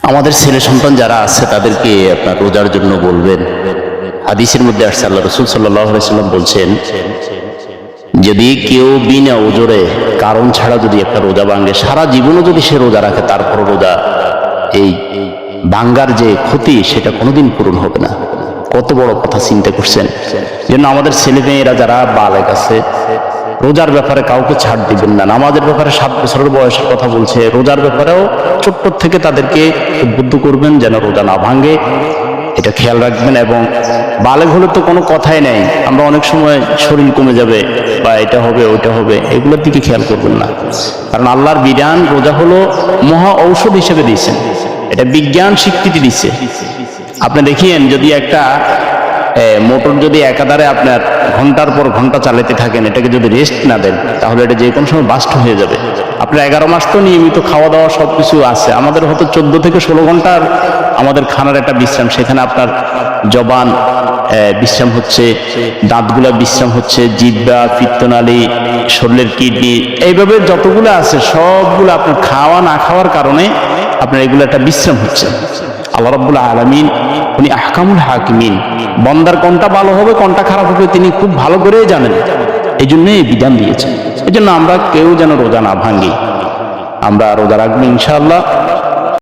আমাদের ছেলে সন্তান যারা আছে তাদেরকে আপনার রোজার জন্য বলবেন। হাদিসের মধ্যে আসছে, আল্লাহ রাসূল সাল্লাল্লাহু আলাইহি সাল্লাম বলছেন, যদি কেউ বিনা ওজরে কারণ ছাড়া যদি একটা রোজা ভাঙে, সারা জীবনও যদি সে রোজা রাখে, তারপর রোজা এই ভাঙ্গার যে ক্ষতি সেটা কোনোদিন পূরণ হবে না। কত বড় কথা চিন্তা করছেন। জন্য আমাদের ছেলে মেয়েরা যারা বালেগ আছে, রোজার ব্যাপারে কাউকে ছাড় দিবেন না। নামাজের ব্যাপারে 7 বছরের বয়সের কথা বলছে, রোজার ব্যাপারেও ছোট্ট থেকে তাদেরকে উদ্বুদ্ধ করবেন যেন রোজা না ভাঙে, এটা খেয়াল রাখবেন। এবং বালেগ হলে তো কোনো কথাই নেই, আমরা অনেক সময় শরীর কমে যাবে বা এটা হবে ওইটা হবে, এগুলোর দিকে খেয়াল করবেন না। কারণ আল্লাহর বিধান রোজা হলো মহা ঔষধ হিসেবে দিয়েছেন, এটা বিজ্ঞান স্বীকৃতি দিচ্ছে। আপনি দেখিয়েন, যদি একটা মোটর যদি একাধারে আপনার ঘন্টার পর ঘন্টা চালাতে থাকেন, এটাকে যদি রেস্ট না দেন, তাহলে এটা যে কোনো সময় বাস্ট হয়ে যাবে। আপনার 11 মাস তো নিয়মিত খাওয়া দাওয়া সব কিছু আছে, আমাদের হয়তো 14 থেকে 16 ঘন্টার আমাদের খানার একটা বিশ্রাম, সেখানে আপনার জবান বিশ্রাম হচ্ছে, দাঁতগুলা বিশ্রাম হচ্ছে, জিহ্বা, পিত্তনালী, শরীরের কিডনি, এইভাবে যতগুলো আছে সবগুলো আপনার খাওয়া না খাওয়ার কারণে আপনার এগুলো একটা বিশ্রাম হচ্ছে। আল্লাহ রাব্বুল আলামিন উনি আহকামুল হাকিমিন, বান্দার কোনটা ভালো হবে কোনটা খারাপ হবে তিনি খুব ভালো করেই জানেন, এই জন্য এই বিধান দিয়েছেন। এই জন্য আমরা কেউ যেন রোজা না ভাঙি, আমরা রোজা রাখবো ইনশাআল্লাহ।